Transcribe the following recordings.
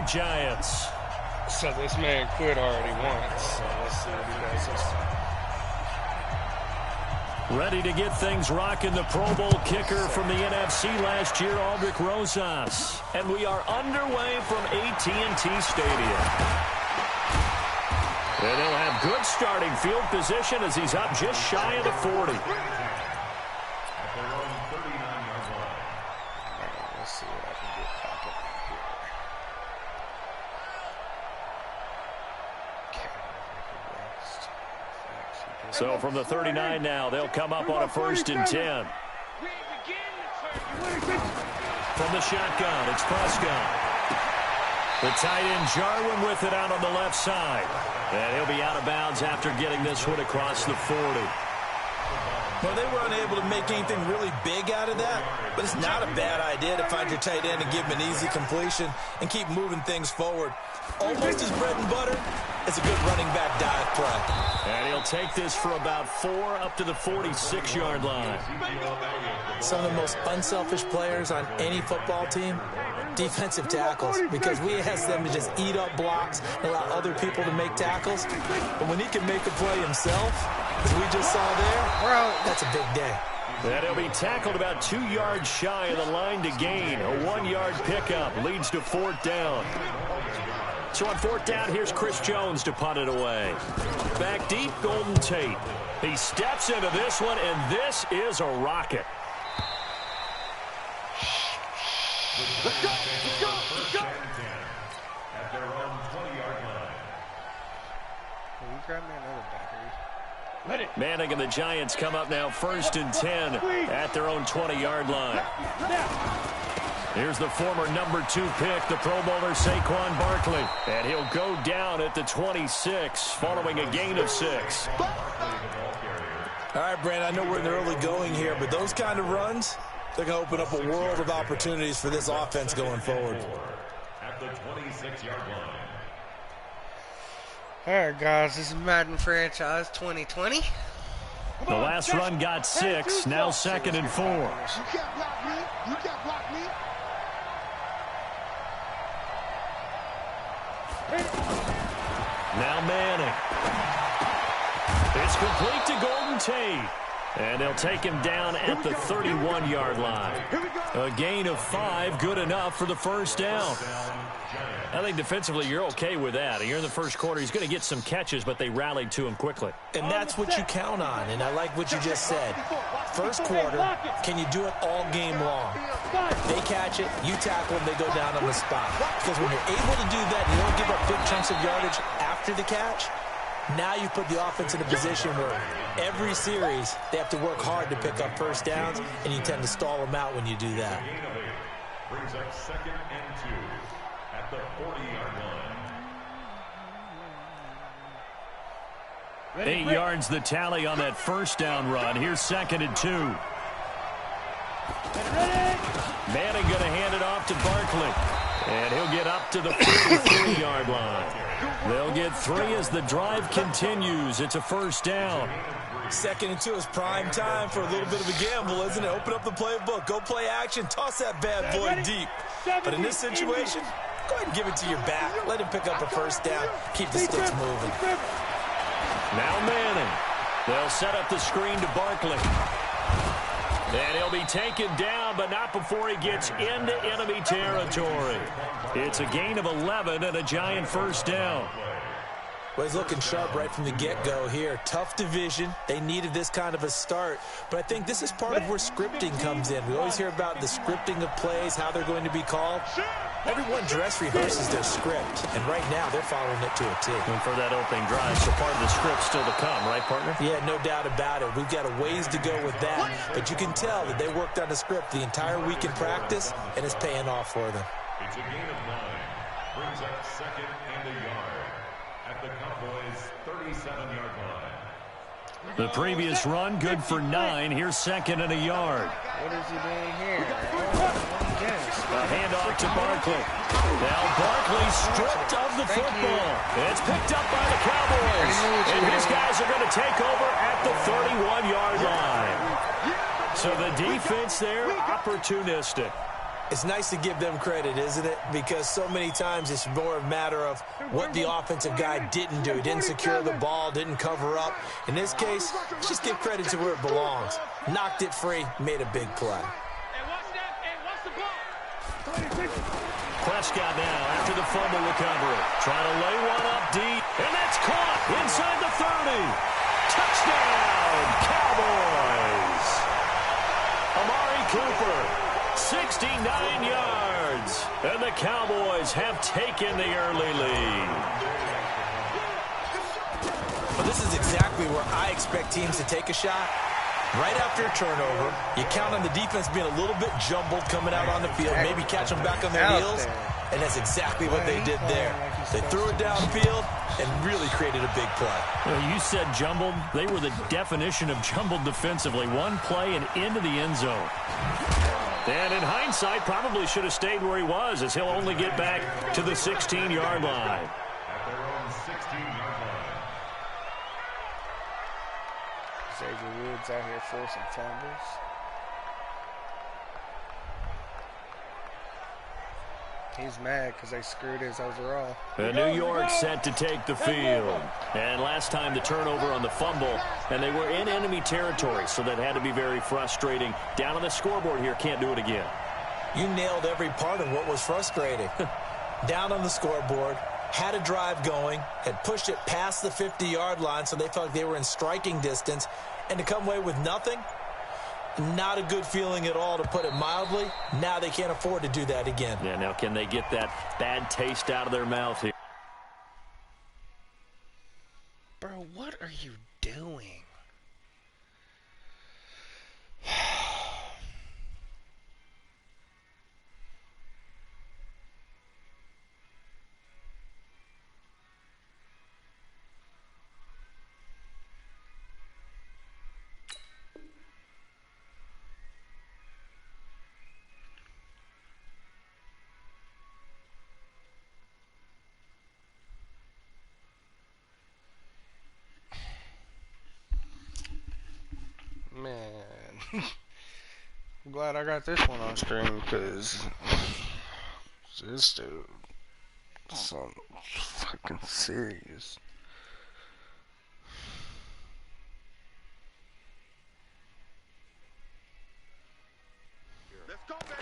York Giants. So this man quit already once, so let's see what he does this time. Ready to get things rocking, the Pro Bowl kicker from the NFC last year, Aldrich Rosas. And we are underway from AT&T Stadium. And he'll have good starting field position as he's up just shy of the 40. Let's see what I can get popping here. So from the 39 now, they'll come up on a 1st and 10. From the shotgun, it's Prescott. The tight end Jarwin with it out on the left side. And he'll be out of bounds after getting this one across the 40. Well, they were unable to make anything really big out of that, but it's not a bad idea to find your tight end and give him an easy completion and keep moving things forward. Almost his bread and butter. It's a good running back dive play. And he'll take this for about 4 up to the 46-yard line. Some of the most unselfish players on any football team, defensive tackles, because we ask them to just eat up blocks and allow other people to make tackles. But when he can make a play himself, as we just saw there, that's a big day. And he'll be tackled about 2 yards shy of the line to gain. A 1-yard pickup leads to 4th down. So on 4th down, here's Chris Jones to punt it away. Back deep, Golden Tate. He steps into this one, and this is a rocket. Let's go! Let's go! Let's go! At their own 20-yard line. Can you grab me another battery? Manning and the Giants come up now 1st and 10 at their own 20-yard line. Here's the former number 2 pick, the Pro Bowler Saquon Barkley. And he'll go down at the 26 following a gain of 6. All right, Brandon, I know we're in the early going here, but those kind of runs, they're going to open up a world of opportunities for this offense going forward. At the 26-yard line. All right, guys, this is Madden Franchise 2020. The last run got 6, now 2nd and 4. You can't block me. You can't block me. Now Manning. It's complete to Golden Tate. And they'll take him down at the 31-yard line. A gain of 5, good enough for the 1st down. I think defensively you're okay with that. You're in the first quarter. He's going to get some catches, but they rallied to him quickly. And that's what you count on, and I like what you just said. First quarter, can you do it all game long? They catch it, you tackle them, they go down on the spot. Because when you're able to do that, you don't give up big chunks of yardage after the catch, now you put the offense in a position where every series they have to work hard to pick up 1st downs, and you tend to stall them out when you do that. Brings up 2nd and 2 at the 40-yard line. 8 yards the tally on that 1st down run. Here's 2nd and 2. Manning going to hand it off to Barkley. And he'll get up to the 43-yard line. They'll get 3 as the drive continues. It's a 1st down. 2nd and 2 is prime time for a little bit of a gamble, isn't it? Open up the playbook, go play action, toss that bad boy deep. But in this situation, go ahead and give it to your back. Let him pick up a 1st down. Keep the sticks moving. Now Manning. They'll set up the screen to Barkley. And he'll be taken down, but not before he gets into enemy territory. It's a gain of 11 and a Giant 1st down. Well, he's looking sharp right from the get-go here. Tough division. They needed this kind of a start. But I think this is part of where scripting comes in. We always hear about the scripting of plays, how they're going to be called. Everyone dress rehearses their script, and right now they're following it to a T. And for that opening drive, so part of the script still to come, right, partner? Yeah, no doubt about it. We've got a ways to go with that, but you can tell that they worked on the script the entire week in practice, and it's paying off for them. It's a gain of 9. Brings up 2nd and a yard at the Cowboys' 37-yard line. The previous run, good for 9. Here's 2nd and a yard. What is he doing here? A handoff to Barkley. Now Barkley stripped of the football. It's picked up by the Cowboys. And his guys are going to take over at the 31-yard line. So the defense there, opportunistic. It's nice to give them credit, isn't it? Because so many times it's more a matter of what the offensive guy didn't do. He didn't secure the ball, didn't cover up. In this case, just give credit to where it belongs. Knocked it free, made a big play. Prescott now after the fumble recovery. Trying to lay one up deep, and that's caught inside the 30. Touchdown, Cowboys. Amari Cooper. 69 yards, and the Cowboys have taken the early lead. Well, this is exactly where I expect teams to take a shot. Right after a turnover, you count on the defense being a little bit jumbled coming out on the field, maybe catch them back on their heels, and that's exactly what they did there. They threw it downfield and really created a big play. Well, you said jumbled. They were the definition of jumbled defensively. One play and into the end zone. And in hindsight, probably should have stayed where he was, as he'll only get back to the 16-yard line. At their own 16-yard line. Xavier Woods out here forcing fumbles. He's mad because they screwed his overall. And New York set to take the field. And last time the turnover on the fumble, and they were in enemy territory, so that had to be very frustrating. Down on the scoreboard here, can't do it again. You nailed every part of what was frustrating. Down on the scoreboard, had a drive going, had pushed it past the 50-yard line, so they felt like they were in striking distance, and to come away with nothing, not a good feeling at all, to put it mildly. Now they can't afford to do that again. Yeah, now can they get that bad taste out of their mouth here? Bro, what are you doing? Man, I'm glad I got this one on stream because this dude is something fucking serious. Let's go, baby.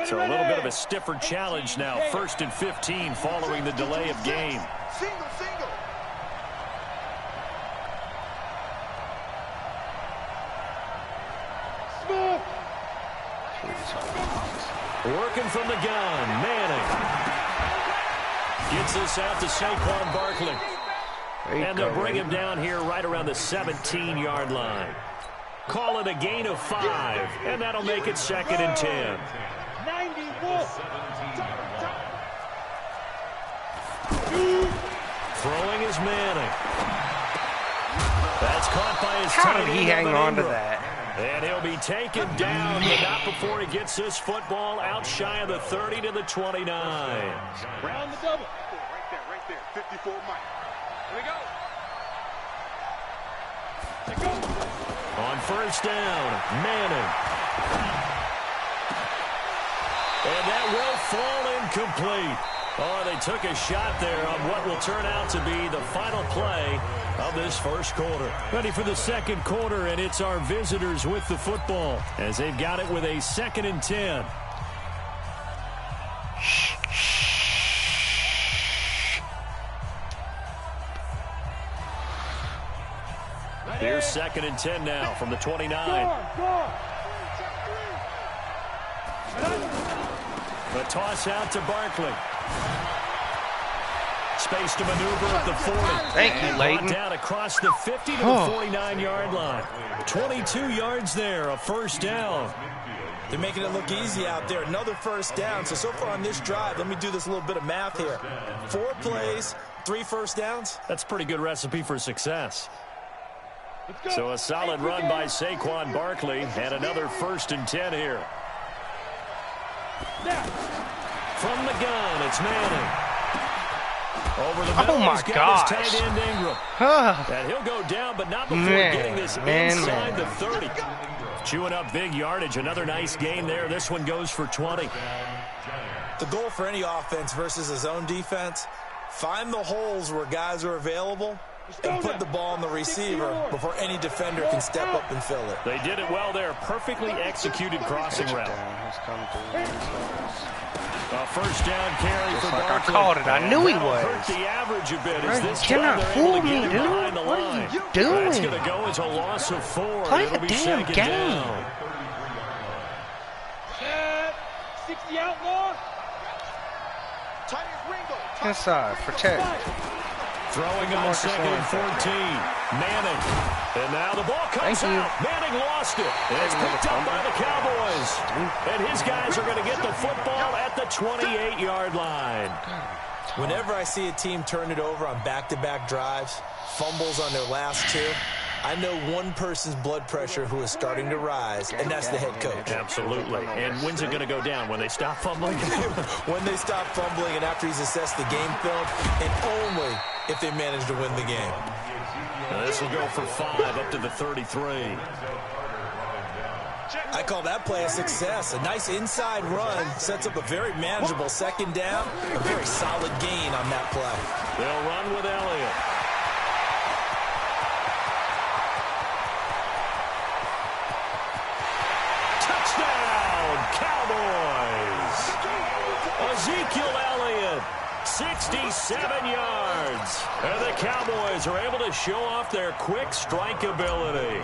So a little bit of a stiffer challenge now. 1st and 15 following the delay of game. Single, single. Working from the gun, Manning. Gets this out to Saquon Barkley. And they'll bring him down here right around the 17-yard line. Call it a gain of 5, and that'll make it 2nd and 10. 91. Throwing is Manning. That's caught by his How tight did he end, hang on to Ingram. that? And he'll be taken down, but not before he gets this football out shy of the 30 to the 29. Round the double. Right there. 54 Mike. Here we go. Let's go. On 1st down, Manning. And that will fall incomplete. Oh, they took a shot there on what will turn out to be the final play of this first quarter. Ready for the second quarter, and it's our visitors with the football as they've got it with a 2nd and 10. Here's 2nd and 10 now from the 29. The toss out to Barkley. Space to maneuver at the 40. Thank you, Leighton. Brought down across the 50 to the 49-yard line. 22 yards there, a 1st down. They're making it look easy out there. Another 1st down. So far on this drive, let me do this little bit of math here. 4 plays, 3 1st downs. That's a pretty good recipe for success. So a solid run by Saquon Barkley, and another 1st and 10 here. From the gun, it's Manning. Over the middle, Oh my he's got his gosh. tight end Ingram. And he'll go down, but not before getting this inside the 30. Chewing up big yardage. Another nice gain there. This one goes for 20. The goal for any offense versus a zone defense, find the holes where guys are available and put the ball on the receiver before any defender can step up and fill it. They did it well there. Perfectly executed crossing route. A first down carry for like I Barkley. called it. I knew he That'll was. hurt the average a bit as You this cannot time they're fool able to me, get him dude. behind the What are line. you doing? That's going to go as a loss of 4. Play It'll the be damn second game. down. 60 outlaw. Tight end Ringo. Inside, protect. Throwing on second and 14. Manning. And now the ball comes Thank you. out. Manning lost it. It's picked up by the Cowboys. And his guys are going to get the football at the 28-yard line. Whenever I see a team turn it over on back-to-back drives, fumbles on their last two, I know one person's blood pressure who is starting to rise, and that's the head coach. Absolutely. And when's it going to go down? When they stop fumbling? When they stop fumbling and after he's assessed the game film, and only if they manage to win the game. Now this will go for 5 up to the 33. I call that play a success. A nice inside run sets up a very manageable second down, a very solid gain on that play. They'll run with Elliott. Touchdown, Cowboys! Ezekiel Elliott, 67 yards. And the Cowboys are able to show off their quick strike ability.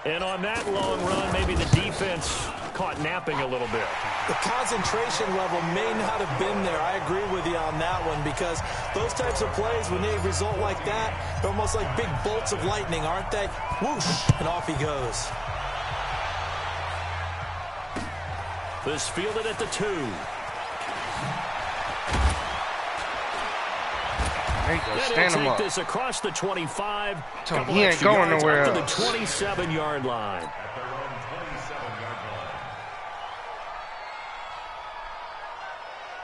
And on that long run, maybe the defense caught napping a little bit. The concentration level may not have been there. I agree with you on that one because those types of plays, when they result like that, they're almost like big bolts of lightning, aren't they? Whoosh, and off he goes. This fielded at the 2. There you go. And Stand he'll him take up. this across the 25. Couple He ain't extra going yards nowhere up to else. the 27-yard line.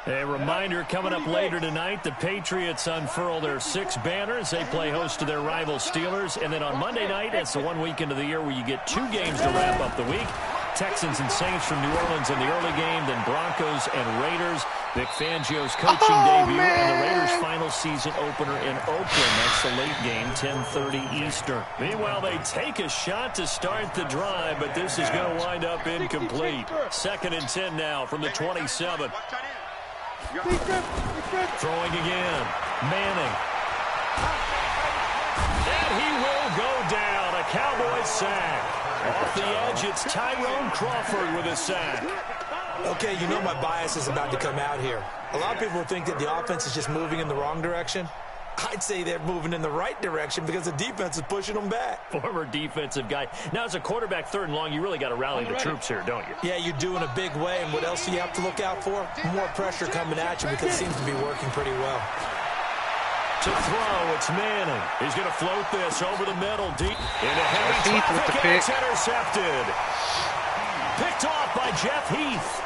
A reminder coming up later tonight, the Patriots unfurl their 6 banners. They play host to their rival Steelers. And then on Monday night, it's the one weekend of the year where you get 2 games to wrap up the week. Texans and Saints from New Orleans in the early game, then Broncos and Raiders. Vic Fangio's coaching debut and the Raiders' final season opener in Oakland. That's the late game, 10:30 Eastern. Meanwhile, they take a shot to start the drive, but this is going to wind up incomplete. 2nd and 10 now from the 27. Throwing again. Manning. And he will go down. A Cowboys sack. Off the edge, it's Tyrone Crawford with a sack. Okay, you know my bias is about to come out here. A lot of people think that the offense is just moving in the wrong direction. I'd say they're moving in the right direction because the defense is pushing them back. Former defensive guy. Now, as a quarterback 3rd and long, you really got to rally the troops here, don't you? Yeah, you do in a big way. And what else do you have to look out for? More pressure coming at you because it seems to be working pretty well. To throw, it's Manning. He's going to float this over the middle, deep into heavy Heath with the traffic, and pick. it's intercepted. Picked off by Jeff Heath.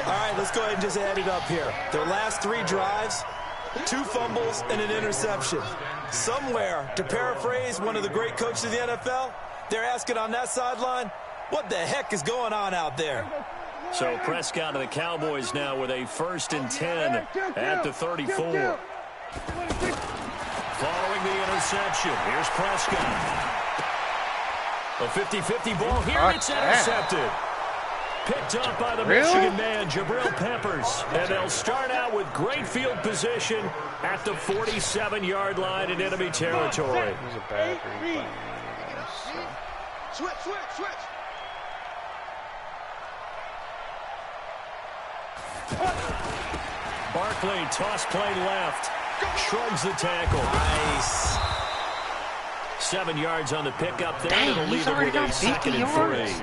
All right, let's go ahead and just add it up here. Their last 3 drives, 2 fumbles and an interception. Somewhere, to paraphrase one of the great coaches of the NFL, they're asking on that sideline, what the heck is going on out there? So Prescott of the Cowboys now with a 1st and 10 at the 34. Following the interception, here's Prescott. A 50-50 ball here, and it's intercepted. Picked up by the Michigan man, Jabril Peppers. And they'll start out with great field position at the 47-yard line in enemy territory. It was a bad read. Switch. Barkley, toss play left. Shrugs the tackle. Nice. 7 yards on the pickup there. Dang, It'll leave he's him already with a got 50 2nd and 3. yards.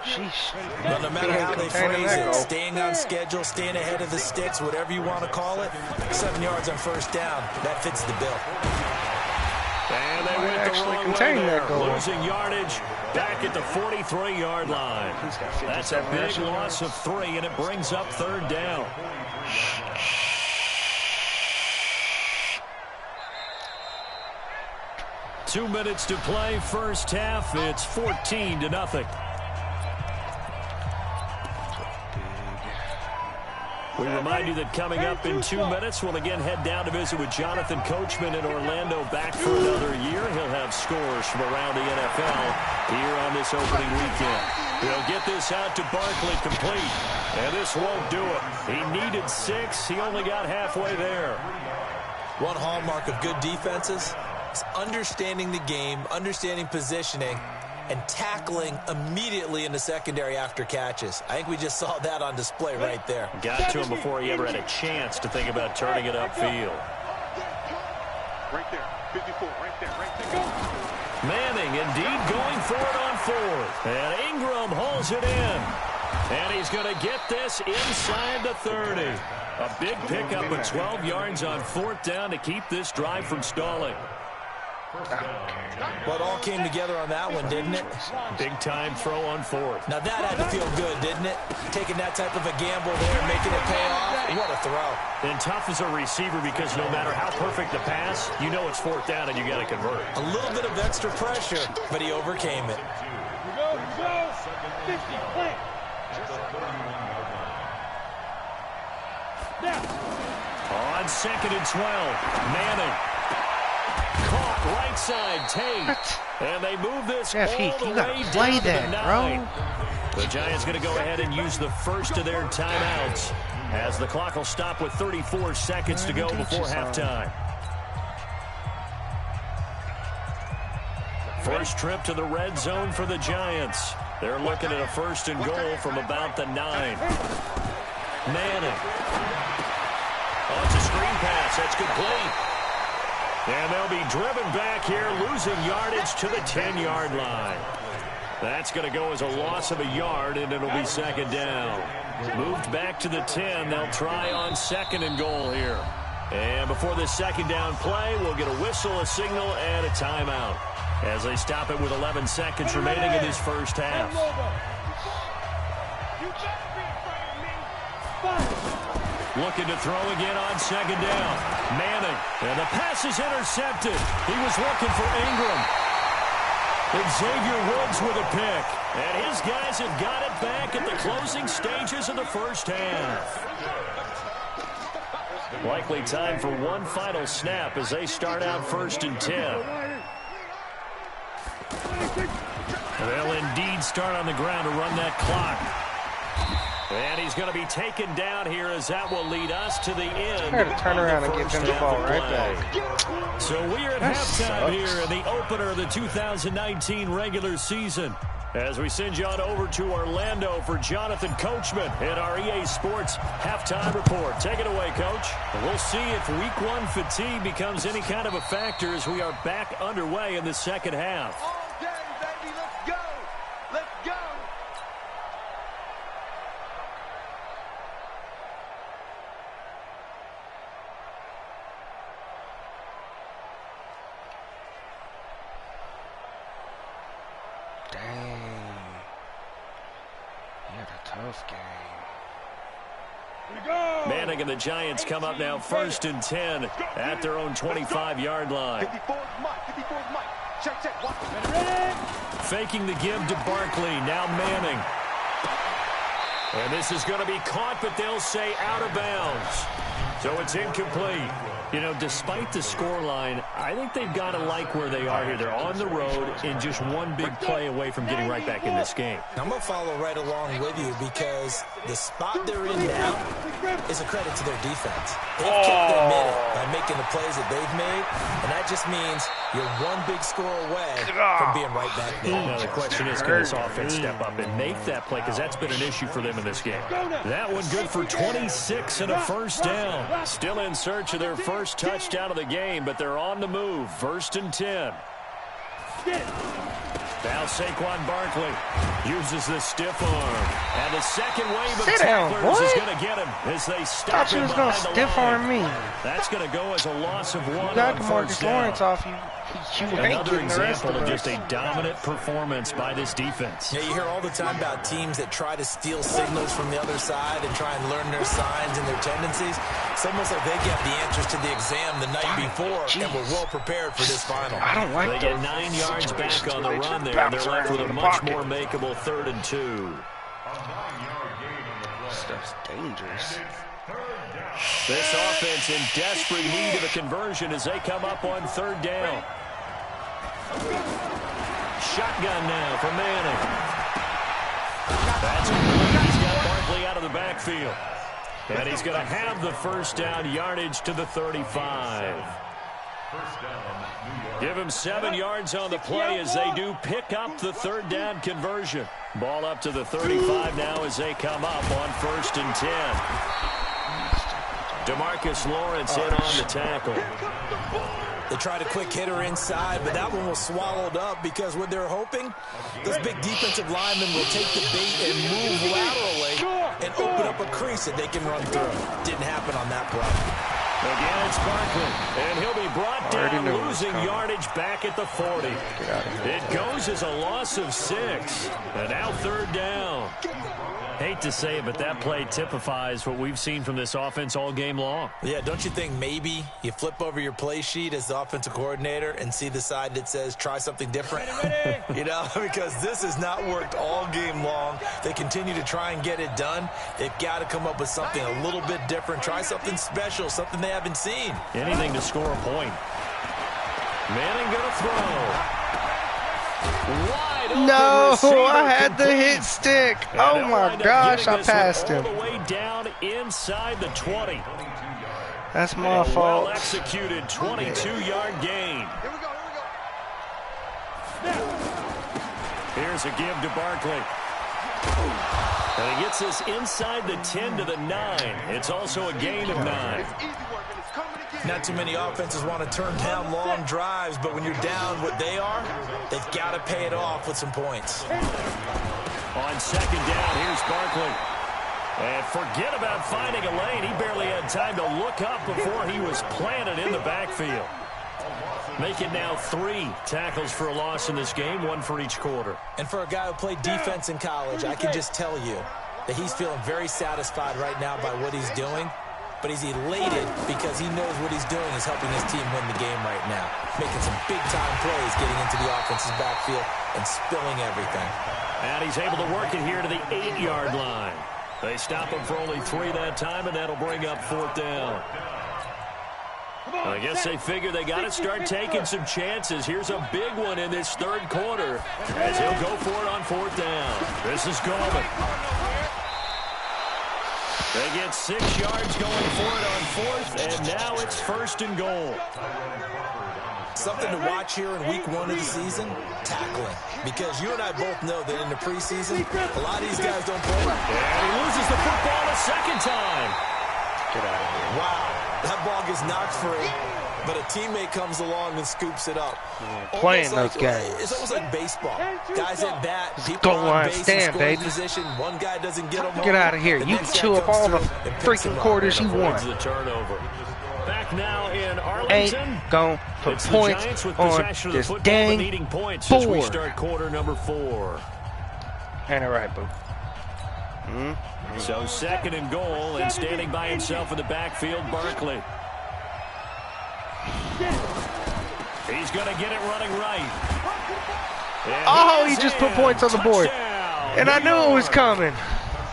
Sheesh. Well, no matter how they Containing phrase that it, goal. staying on schedule, staying ahead of the sticks, whatever you want to call it, 7 yards on 1st down, that fits the bill. And they went the actually wrong way contain there, that goal. losing yardage back at the 43-yard line. That's a big loss of 3, and it brings up 3rd down. 2 minutes to play, first half. It's 14-0. We remind you that coming up in 2 minutes, we'll again head down to visit with Jonathan Coachman in Orlando, back for another year. He'll have scores from around the NFL here on this opening weekend. He'll get this out to Barkley complete, and this won't do it. He needed 6. He only got halfway there. One hallmark of good defenses is understanding the game, understanding positioning, and tackling immediately in the secondary after catches. I think we just saw that on display right there. Got to him before he ever had a chance to think about turning it upfield. Right there, 54, right there, right there. Manning indeed going for it on 4th. And Ingram hauls it in. And he's going to get this inside the 30. A big pickup of 12 yards on 4th down to keep this drive from stalling. Well, it all came together on that one, didn't it? Big-time throw on 4th. Now, that had to feel good, didn't it? Taking that type of a gamble there, making it pay off. What a throw. And tough as a receiver because no matter how perfect the pass, you know it's 4th down and you got to convert. A little bit of extra pressure, but he overcame it. You go. 50, play. On 2nd and 12, Manning. Caught right side, Tate. What? And they move this Jeff all Heath, the you way gotta down play to the that, 9. The Giants going to go ahead and use the first of their timeouts as the clock will stop with 34 seconds to go before halftime. First trip to the red zone for the Giants. They're looking at a 1st and goal from about the 9. Manning. Oh, it's a screen pass. That's complete. And they'll be driven back here, losing yardage to the 10-yard line. That's going to go as a loss of a yard, and it'll be 2nd down. Moved back to the 10. They'll try on 2nd and goal here. And before this 2nd down play, we'll get a whistle, a signal, and a timeout as they stop it with 11 seconds remaining in this first half. Looking to throw again on 2nd down. Manning. And the pass is intercepted. He was looking for Ingram. Xavier Woods with a pick. And his guys have got it back at the closing stages of the first half. Likely time for one final snap as they start out 1st and 10. They'll indeed start on the ground to run that clock. And he's going to be taken down here as that will lead us to the end. I got to turn around and give him the ball right back. So we are at halftime here in the opener of the 2019 regular season. As we send you on over to Orlando for Jonathan Coachman in our EA Sports halftime report. Take it away, Coach. We'll see if week 1 fatigue becomes any kind of a factor as we are back underway in the second half. All day, baby. Let's go. Let's go. Tough game. Manning and the Giants come up now 1st and 10 at their own 25-yard line. 54's Mike. 54's Mike. Check. Faking the give to Barkley. Now Manning. And this is going to be caught, but they'll say out of bounds. So it's incomplete. You know, despite the scoreline, I think they've got to like where they are here. They're on the road and just one big play away from getting right back in this game. I'm going to follow right along with you because the spot they're in now is a credit to their defense. They've kept their minute by making the plays that they've made, and that just means you're one big score away from being right back there. Now the question is, can this offense step up and make that play? Because that's been an issue for them in this game. That one good for 26 and a 1st down. Still in search of their first touchdown of the game, but they're on the move. 1st and 10. Now Saquon Barkley uses the stiff arm. And the second wave of tacklers is going to get him as they stop him behind the line. Stiff arm me. That's going to go as a loss of 1 You got on Marcus 1st down. Lawrence off you. Another example of just a dominant performance by this defense. Yeah, you hear all the time about teams that try to steal signals from the other side and try and learn their signs and their tendencies. It's almost like they get the answers to the exam the night before and were well prepared for this final. I don't like They get 9 yards back on the run there, and they're left with a much more makeable 3rd and 2. That's dangerous. This offense in desperate need of a conversion as they come up on 3rd down. Shotgun now for Manning. That's complete. He's got Barkley out of the backfield. And he's going to have the 1st down, yardage to the 35. Give him 7 yards on the play as they do pick up the 3rd down conversion. Ball up to the 35 now as they come up on 1st and 10. DeMarcus Lawrence in on the tackle. They tried a quick hitter inside, but that one was swallowed up because what they're hoping, this big defensive lineman will take the bait and move laterally and open up a crease that they can run through. Didn't happen on that play. Again, it's Barkley, and he'll be brought down, losing yardage back at the 40. It goes as a loss of 6, and now 3rd down. Hate to say it, but that play typifies what we've seen from this offense all game long. Yeah, don't you think maybe you flip over your play sheet as the offensive coordinator and see the side that says try something different? You know, because this has not worked all game long. They continue to try and get it done. They've got to come up with something a little bit different. Try something special, something they haven't seen. Anything to score a point. Manning going to throw. No, I had the hit stick. Oh my gosh, I passed him. All the way down inside the 20. That's my fault. Well executed 22-yard gain. Here's a give to Barkley. And he gets this inside the 10 to the 9. It's also a gain of 9. Not too many offenses want to turn down long drives, but when you're down what they are, they've got to pay it off with some points. On 2nd down, here's Barkley. And forget about finding a lane. He barely had time to look up before he was planted in the backfield. Make it now 3 tackles for a loss in this game, 1 for each quarter. And for a guy who played defense in college, I can just tell you that he's feeling very satisfied right now by what he's doing. But he's elated because he knows what he's doing is helping his team win the game right now. Making some big-time plays, getting into the offense's backfield and spilling everything. And he's able to work it here to the 8-yard line. They stop him for only 3 that time, and that'll bring up 4th down. I guess they figure they got to start taking some chances. Here's a big one in this 3rd quarter as he'll go for it on 4th down. This is Coleman. They get 6 yards going for it on 4th, and now it's 1st and goal. Something to watch here in week 1 of the season, tackling. Because you and I both know that in the preseason, a lot of these guys don't play. And he loses the football a 2nd time. Get out of here. Wow, that ball gets knocked free, but a teammate comes along and scoops it up. Playing those games. It's almost like baseball. Guys at bat, people on base, stand, baby. Position. One guy doesn't get them. Get out of here. You chew up all the freaking quarters you want. The turnover. Back now in Arlington. Ain't gonna put It's points on this dang points board. as we start quarter number 4. Ain't it right, boo? So 2nd and goal, and standing by himself in the backfield, Barkley. He's going to get it running right. Oh, he just put points on the board. And I knew it was coming.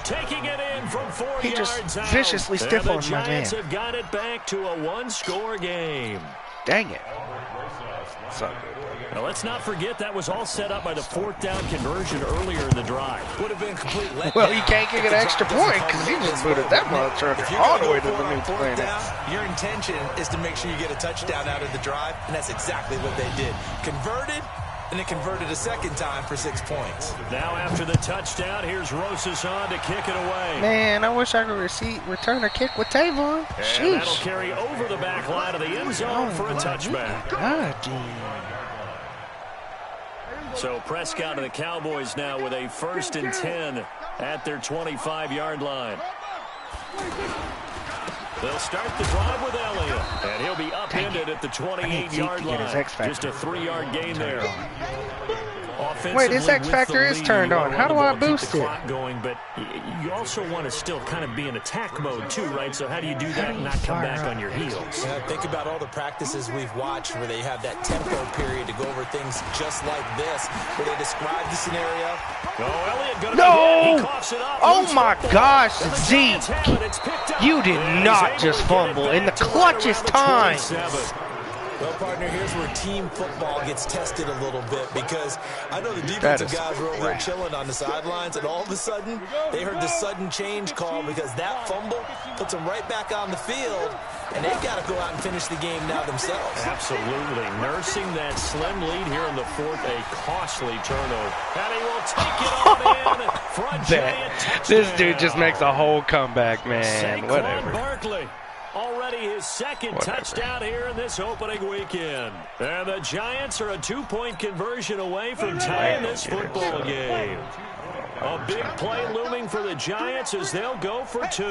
Taking it in from 4 yards He just out. viciously stiff-armed my man. The Giants have got it back to a 1-score game. Dang it. So Now, let's not forget that was all set up by the 4th down conversion earlier in the drive. Would have been complete letdown. well, you can't get an extra point because he just booted that motherfucker all the way to the new planet. Your intention is to make sure you get a touchdown out of the drive, and that's exactly what they did. Converted, and it converted a 2nd time for 6 points. Now after the touchdown, here's Rosas on to kick it away. Man, I wish I could return a kick with Tavon. And that'll carry over the back line of the end zone for a touchback. God, So Prescott and the Cowboys now with a 1st and 10 at their 25-yard line. They'll start the drive with Elliott, and he'll be upended at the 28-yard line. Just a 3-yard gain there. Wait, this X Factor is turned on. How do I boost it? Going, but you also want to still kind of be in attack mode too, right? So how do you do that and not come back on your heels? Yeah, think about all the practices we've watched where they have that tempo period to go over things just like this, where they describe the scenario. Oh, Elliott gonna no! He coughs it up. Oh my gosh, Zeke! You did not just fumble in the clutchest time. Well, partner, here's where team football gets tested a little bit, because I know the defensive guys were over there chilling on the sidelines, and all of a sudden, they heard the sudden change call because that fumble puts them right back on the field, and they've got to go out and finish the game now themselves. Absolutely. Nursing that slim lead here in the fourth, a costly turnover. And he will take it on in for a giant touchdown. This dude just makes a whole comeback, man. Saquon Whatever. Barkley. Already his second touchdown here in this opening weekend. And the Giants are a 2-point conversion away from tying this football game. A big play looming for the Giants as they'll go for 2.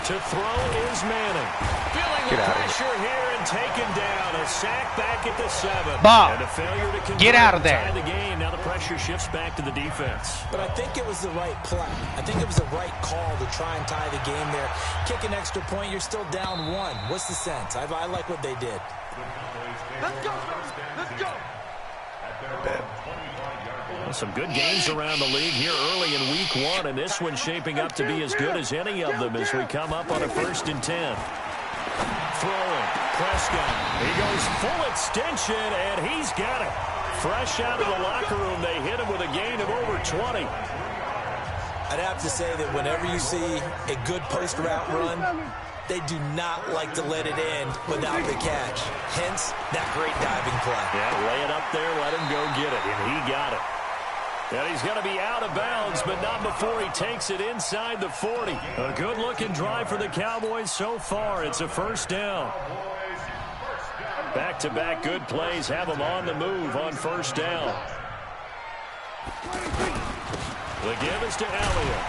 To throw is Manning. Feeling the pressure here and taken down. A sack back at the 7. Bob, and a failure to convert, get out of there. tie the game. Now the pressure shifts back to the defense. But I think it was the right play. I think it was the right call to try and tie the game there. Kick an extra point, you're still down 1. What's the sense? I like what they did. Let's go. Let's go. Well, some good games around the league here early in week 1, and this one's shaping up to be as good as any of them as we come up on a 1st and 10. Throwing, Prescott. He goes full extension, and he's got it. Fresh out of the locker room, they hit him with a gain of over 20. I'd have to say that whenever you see a good post-route run, they do not like to let it end without the catch. Hence, that great diving play. Yeah, lay it up there, let him go get it, and he got it. And he's going to be out of bounds, but not before he takes it inside the 40. A good-looking drive for the Cowboys so far. It's a 1st down. Back-to-back good plays have them on the move on 1st down. The give is to Elliott.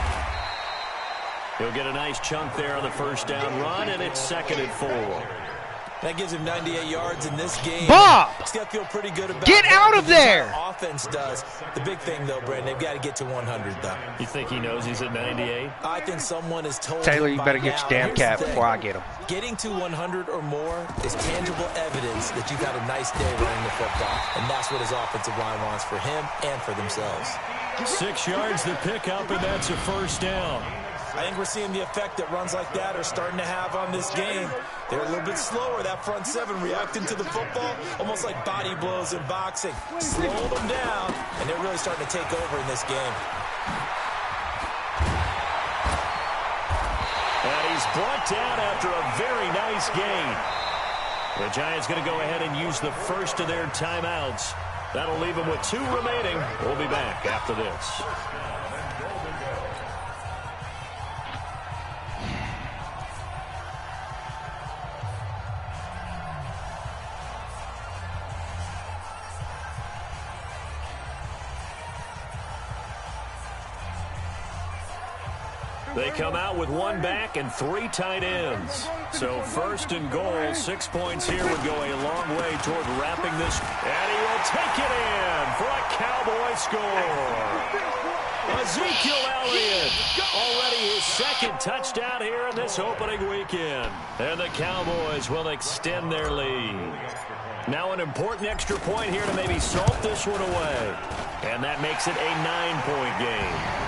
He'll get a nice chunk there on the 1st down run, and it's 2nd and 4. That gives him 98 yards in this game. Bob! He's got to feel pretty good about Get out of there! Offense does. The big thing, though, Brandon, they've got to get to 100, though. You think he knows he's at 98? I think someone has told Taylor, him you better by get now. your damn Here's cap the thing. before I get him. Getting to 100 or more is tangible evidence that you've had a nice day running the football. And that's what his offensive line wants for him and for themselves. 6 yards the pickup, and that's a 1st down. I think we're seeing the effect that runs like that are starting to have on this game. They're a little bit slower, that front 7 reacting to the football, almost like body blows in boxing. Slow them down, and they're really starting to take over in this game. And he's brought down after a very nice gain. The Giants going to go ahead and use the first of their timeouts. That'll leave them with 2 remaining. We'll be back after this. They come out with 1 back and 3 tight ends. So 1st and goal, 6 points here would go a long way toward wrapping this. And he will take it in for a Cowboy score. Ezekiel Elliott, already his 2nd touchdown here in this opening weekend. And the Cowboys will extend their lead. Now an important extra point here to maybe salt this one away. And that makes it a 9-point game.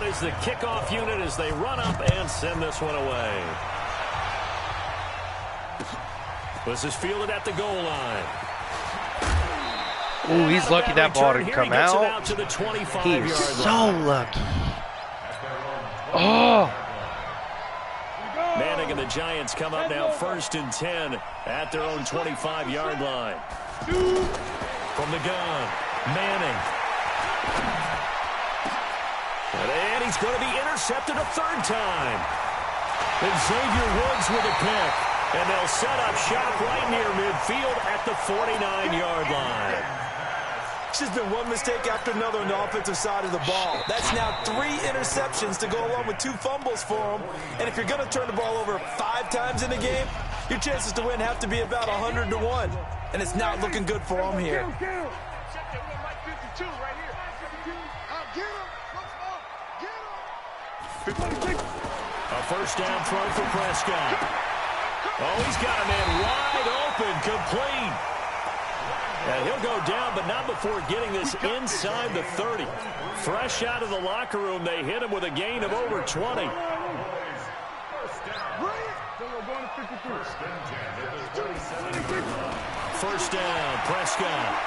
Is the kickoff unit as they run up and send this one away. This is fielded at the goal line. Ooh, he's lucky that ball didn't come out. To the 25 He is so lucky. Oh. Manning and the Giants come up now 1st and 10 at their own 25-yard line. From the gun, Manning. And he's going to be intercepted a 3rd time. And Xavier Woods with a pick. And they'll set up shop right near midfield at the 49-yard line. It's just been one mistake after another on the offensive side of the ball. That's now 3 interceptions to go along with 2 fumbles for him. And if you're going to turn the ball over 5 times in a game, your chances to win have to be about 100 to 1. And it's not looking good for him here. A first down throw for Prescott. Oh, he's got a man wide open, complete. And he'll go down, but not before getting this inside the 30. Fresh out of the locker room, they hit him with a gain of over 20. First down, Prescott.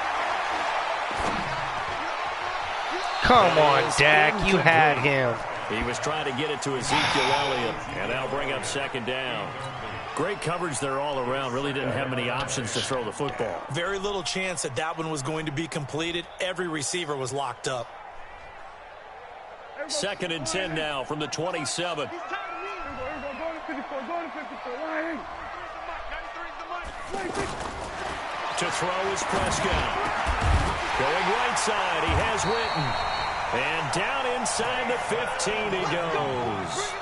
Come on, Dak. You had him. He was trying to get it to Ezekiel Elliott, and that'll bring up second down. Great coverage there all around. Really didn't have many options to throw the football. Very little chance that that one was going to be completed. Every receiver was locked up. Second and 10 now from the 27. To throw is Prescott. Going right side, he has Witten. And down inside the 15 he goes.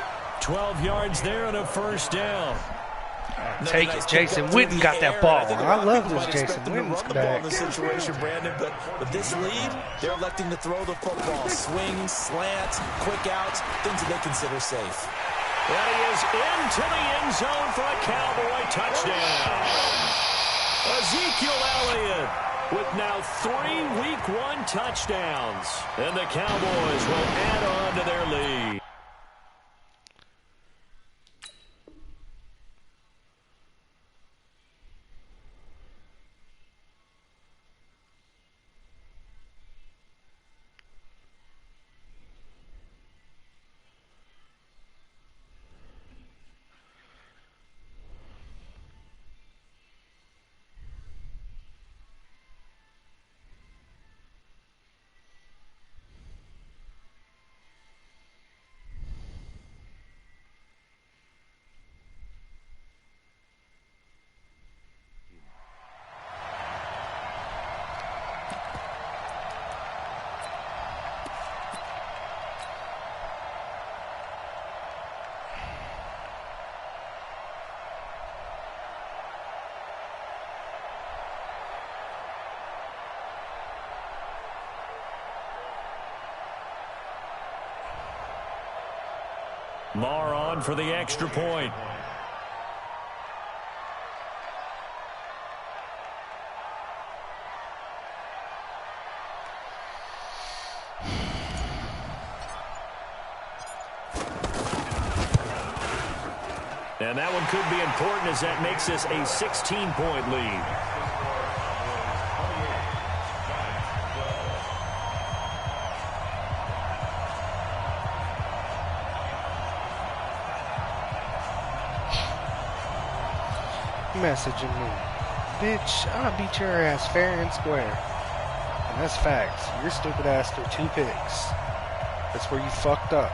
12 yards there and a first down. Take it. Jason Witten got that ball. I love this Jason Witten's back. In the situation, Brandon, but with this lead, they're electing to throw the football. Swings, slants, quick outs, things that they consider safe. And he is into the end zone for a Cowboy touchdown. Ezekiel Elliott with now 3 Week 1 touchdowns. And the Cowboys will add on to their lead. Marr on for the extra point. And that one could be important as that makes this a 16-point lead. Messaging me, bitch, I'll beat your ass fair and square. And that's facts. Your stupid ass threw 2 picks. That's where you fucked up.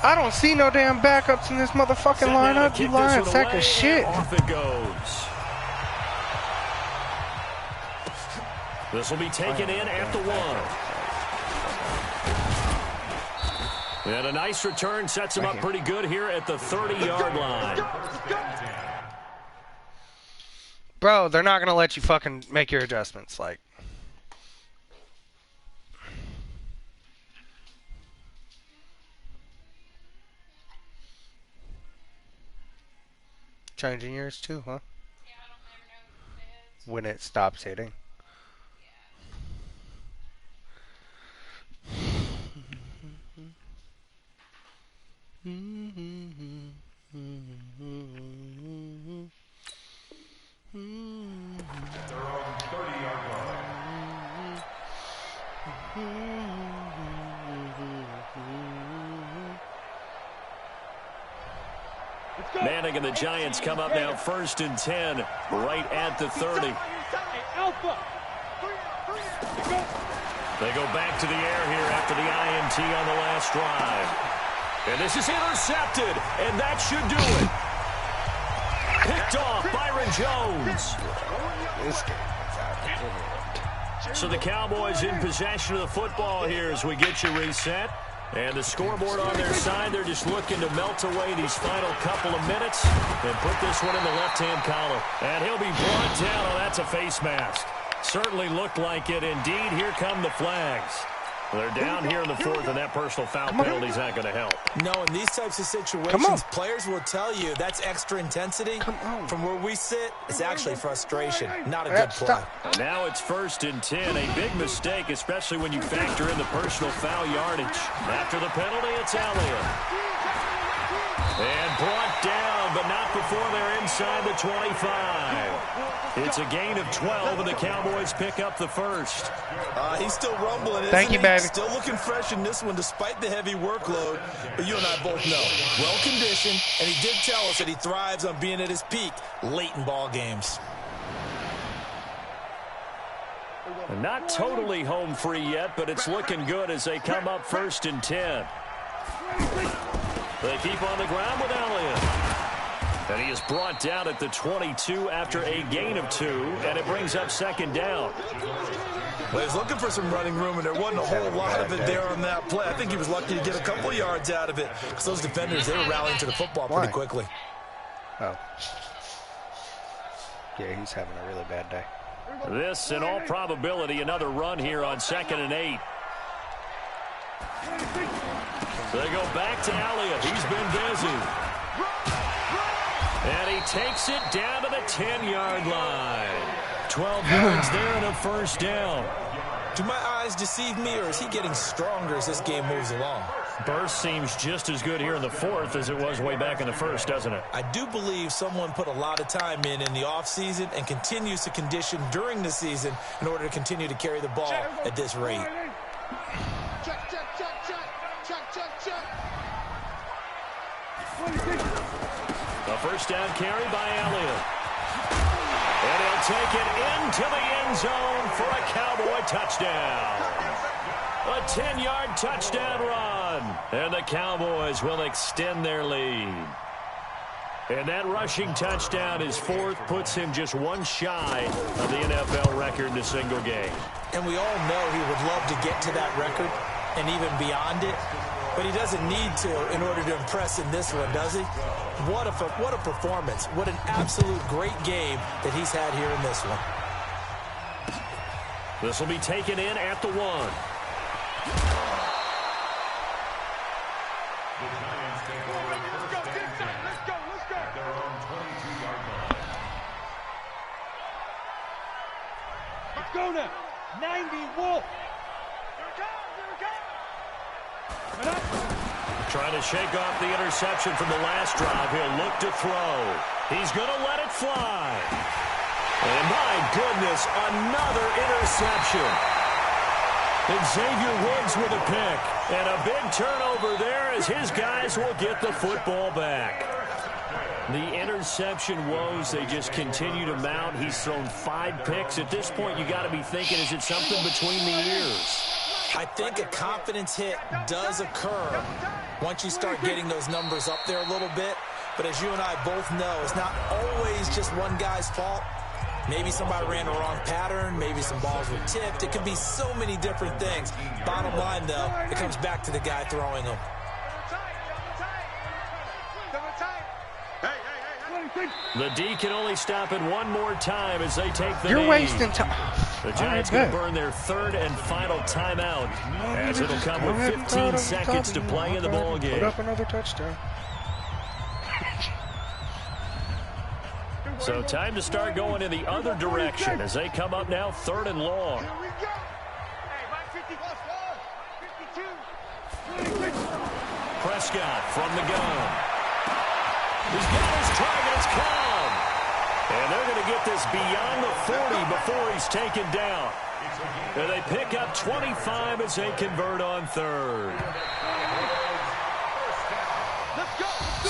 I don't see no damn backups in this motherfucking lineup. You lying sack of shit. Off it goes. This will be taken in at the 1. And a nice return sets him up pretty good here at the 30-yard line. Bro, they're not going to let you fucking make your adjustments. Like, changing yours too, huh? Yeah, I don't ever know what it is. When it stops hitting. At their own 30-yard line. Manning and the Giants come up now 1st and 10 right at the 30. They go back to the air here after the INT on the last drive. And this is intercepted, and that should do it. Picked off Byron Jones. This game is out of hand. So the Cowboys in possession of the football here as we get you reset. And the scoreboard on their side, they're just looking to melt away these final couple of minutes and put this one in the left-hand column. And he'll be brought down. Oh, that's a face mask. Certainly looked like it. Indeed, here come the flags. They're down here in the fourth, and that personal foul penalty is not going to help. No, in these types of situations, players will tell you that's extra intensity. From where we sit, it's actually frustration, not a good play. And now it's 1st and 10. A big mistake, especially when you factor in the personal foul yardage. After the penalty, it's Elliott. And brought down, but not before they're inside the 25. It's a gain of 12, and the Cowboys pick up the first. He's still rumbling, Thank you, baby. Still looking fresh in this one despite the heavy workload. But you and I both know, well-conditioned, and he did tell us that he thrives on being at his peak late in ball games. Not totally home free yet, but it's looking good as they come up 1st and 10. They keep on the ground with Elliott. And he is brought down at the 22 after a gain of 2, and it brings up 2nd down. Well, he was looking for some running room, and there wasn't a whole lot of it there on that play. I think he was lucky to get a couple of yards out of it because those defenders, they were rallying to the football pretty quickly. Oh. Yeah, he's having a really bad day. This, in all probability, another run here on 2nd and 8. So they go back to Elliott. He's been busy. And he takes it down to the 10-yard line. 12 yards there and a 1st down. Do my eyes deceive me, or is he getting stronger as this game moves along? Burst seems just as good here in the 4th as it was way back in the 1st, doesn't it? I do believe someone put a lot of time in the offseason and continues to condition during the season in order to continue to carry the ball at this rate. Check, check, check, check, check, check, check. A 1st down carry by Elliott. And he'll take it into the end zone for a Cowboy touchdown. A 10-yard touchdown run. And the Cowboys will extend their lead. And that rushing touchdown, his 4th, puts him just one shy of the NFL record in a single game. And we all know he would love to get to that record and even beyond it. But he doesn't need to in order to impress in this one, does he? What a performance. What an absolute great game that he's had here in this one. This will be taken in at the 1. The Giants take over 1st and 10 at their own 22-yard line. Let's go now. 90 Wolf. Here it comes. Trying to shake off the interception from the last drive. He'll look to throw. He's going to let it fly. And my goodness, another interception. And Xavier Woods with a pick. And a big turnover there as his guys will get the football back. The interception woes, they just continue to mount. He's thrown 5 picks. At this point, you got to be thinking, is it something between the ears? I think a confidence hit does occur once you start getting those numbers up there a little bit. But as you and I both know, it's not always just one guy's fault. Maybe somebody ran the wrong pattern. Maybe some balls were tipped. It could be so many different things. Bottom line, though, it comes back to the guy throwing them. The D can only stop it one more time as they take the You're knee. wasting time. The Giants going to burn their 3rd and final timeout as it'll come with 15 seconds to play in the ball game. Put up another touchdown. So time to start going in the other direction as they come up now 3rd and long. Prescott from the gun. He's got his target. It's come. And they're going to get this beyond the 40 before he's taken down. And they pick up 25 as they convert on 3rd.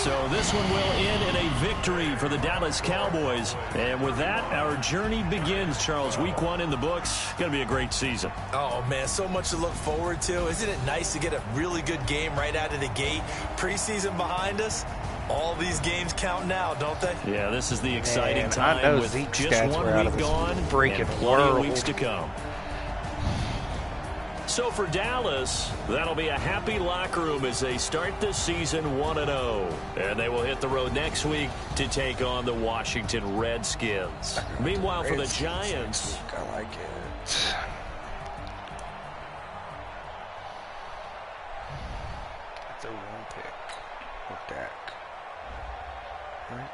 So this one will end in a victory for the Dallas Cowboys. And with that, our journey begins, Charles. Week 1 in the books. Going to be a great season. Oh, man, so much to look forward to. Isn't it nice to get a really good game right out of the gate? Preseason behind us. All these games count now, don't they? Yeah, this is the exciting time with Zeke's just stats 1 week gone and plenty of weeks to come. So for Dallas, that'll be a happy locker room as they start this season 1-0. And they will hit the road next week to take on the Washington Redskins. Meanwhile, for the Giants, I like it. It's a 1 pick with Dak. Right?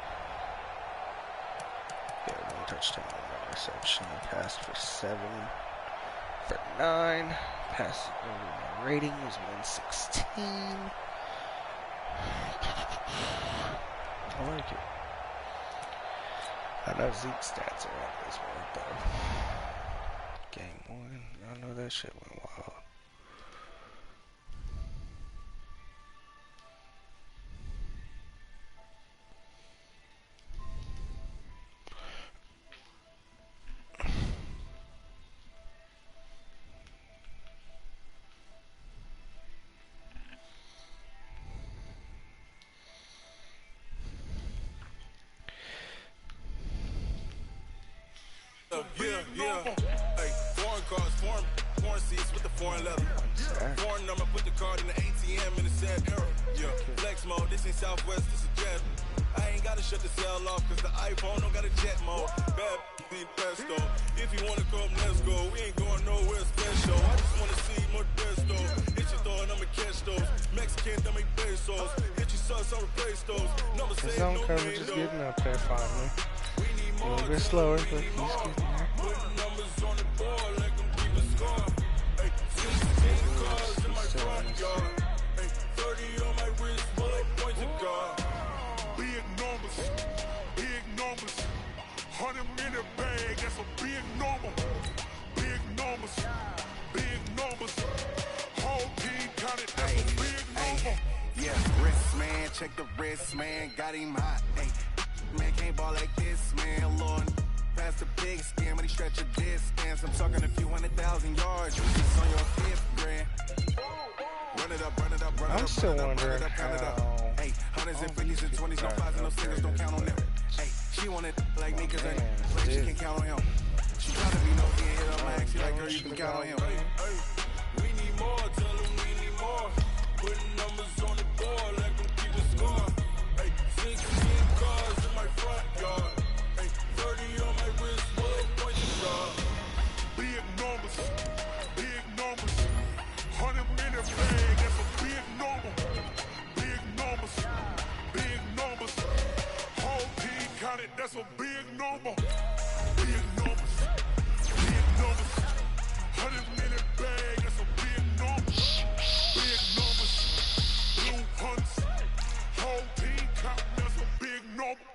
Yeah, 1 touchdown, 1 reception. Passed for 7. For 9. Pass rating was 116. I like it. I know Zeke's stats are on this one though. Game 1, I know that shit went wild. Yeah. Hey, foreign cars, foreign seats with the foreign leather. Foreign number, put the card in the ATM in the sad era. Yeah, flex mode, this ain't Southwest, this is jet. I ain't gotta shut the cell off, cause the iPhone don't got a jet mode. Bad need pesto. If you wanna come, let's go. We ain't going nowhere special. I just wanna see more desto. Hit your door and I'ma catch those. Mexican, don't make pesos. Hit your sus, I'll replace those. Number His say zone no coverage name, is though. getting up there finally. A little bit slower, but he's getting there. Putting numbers on the board like I'm keeping score. Hey, 16 cars in my front yard. Hey, 30 on my wrist, bullet points of God. Big numbers, 100 minute bag, that's a big number. Big numbers, whole team counted, that's a big number. Yeah, wrist man, check the wrist man, got him hot. Hey, man can't ball like this, man. Lord, past the big scam, when he stretch a distance. I'm talking a few 100,000 yards. You just on your 5th grand. Run it up, run it up, run it up. I'm still run it up, wondering run it up, count it up. how Hey, hundreds and 50s and 20s, no 5s and no 6s, don't count on them. Hey, she want it like me, cause like she can count on him. She trying to be nosy and hit up my ex. She like, girl, you can count on him. Hey, we need more, tell them we need more. Putting numbers on the board like I'm keeping score. Hey, 16 cars in my front yard. Hey, 30 on my wrist, bullet points of God. Big numbers, 100 minute bag, that's a big number. Big numbers, whole team counted, that's a big number. Big numbers, 100 minute bag, that's a big number. Big numbers, blue hunts, whole team counted, that's a big number.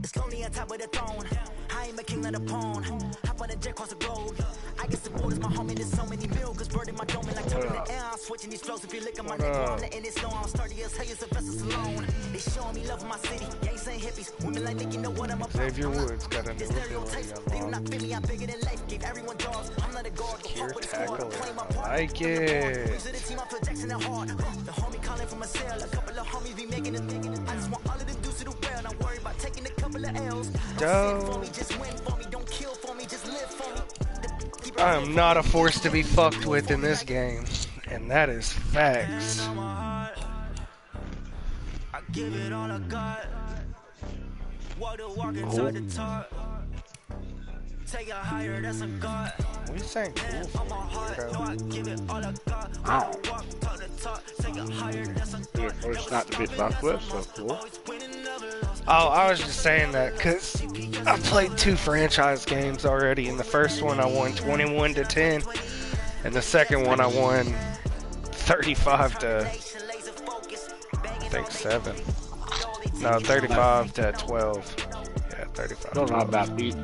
It's lonely on top of the throne. I ain't a king of the pawn. Hop on a jet across the globe. I guess the world is my home and there's so many bills. Bird in my dome and like turning the air. I'm switching these flows. If you look at my nigga, I'm letting it slow. I'm sturdy as hell, Sylvester Stallone. They showing me love in my city. Yanks ain't hippies. Women like me, you know what I'm about. Xavier Woods got a new It's stereotypes. ability They do not unlocked. fit me. I'm bigger than life. Gave everyone dogs. I'm not a guard. Go Secure fuck with the squad. tackle. Play my I part. like it. To the team, I feel Jackson and hard. The homie calling from a cell. A couple of homies be making it. I just want all of them dudes to do well. Not worry about taking a couple of L's. Don't sit for me, just win for me. Don't kill for me, just live for me. I am not a force to be fucked with in this game, and that is facts. I give it all I got. Walk the walk and talk the talk. Take it higher, that's a god. We sang cool On my heart, no, I give it all I got. Walk, talk the talk. Take it higher, that's a god. It's not to be Southwest, so cool. Oh, I was just saying that because I played 2 franchise games already. In the first one, I won 21-10, and the second one, I won 35 to, I think, 7. No, 35-12. Yeah, 35. Still not a bad beat.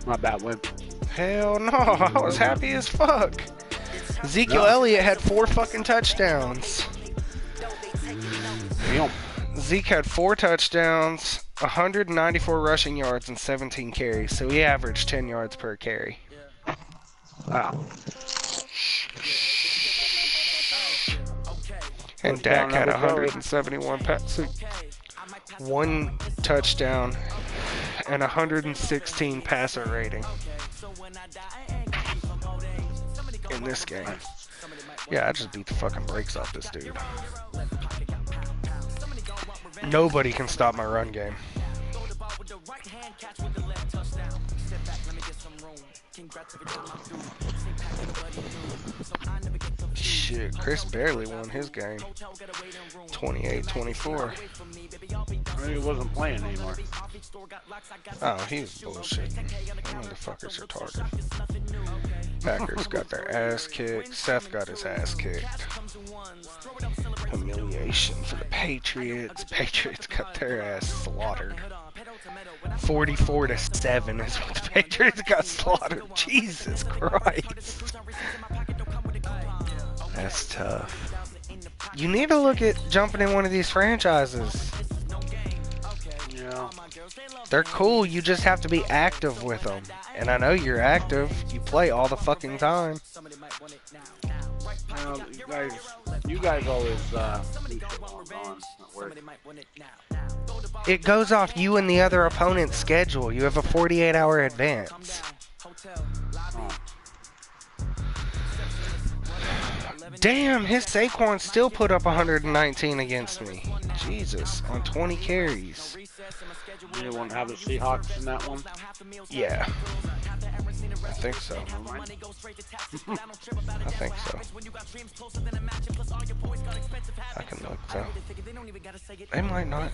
Not a bad win. Hell no, I was happy as fuck. Ezekiel Elliott had 4 fucking touchdowns. Damn. Zeke had 4 touchdowns, 194 rushing yards, and 17 carries. So he averaged 10 yards per carry. Wow. And Dak had 171 passing, 1 touchdown, and 116 passer rating in this game. Yeah, I just beat the fucking brakes off this dude. Nobody can stop my run game. Shit, Chris barely won his game. 28-24. He wasn't playing anymore. Oh, he was bullshit. Them motherfuckers are retarded. Packers got their ass kicked. Seth got his ass kicked. Humiliation for the Patriots. Patriots got their ass slaughtered. 44-7 is what the Patriots got slaughtered. Jesus Christ. That's tough. You need to look at jumping in one of these franchises. Yeah. They're cool, you just have to be active with them. And I know you're active. You play all the fucking time. You guys always leave shit on. Not worth it. It goes off you and the other opponent's schedule. You have a 48-hour advance. Damn, his Saquon still put up 119 against me. Jesus, on 20 carries. You didn't want to have the Seahawks in that one? Yeah. I think so. I think so. I can look though. They might not.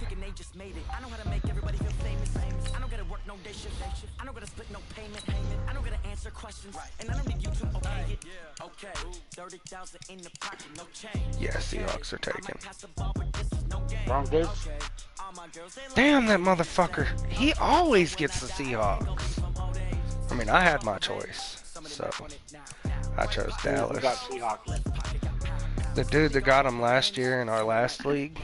Yeah, Seahawks are taken. Broncos? Damn, that motherfucker. He always gets the Seahawks. I mean, I had my choice, so I chose Dallas. We got Seahawks. The dude that got him last year in our last league,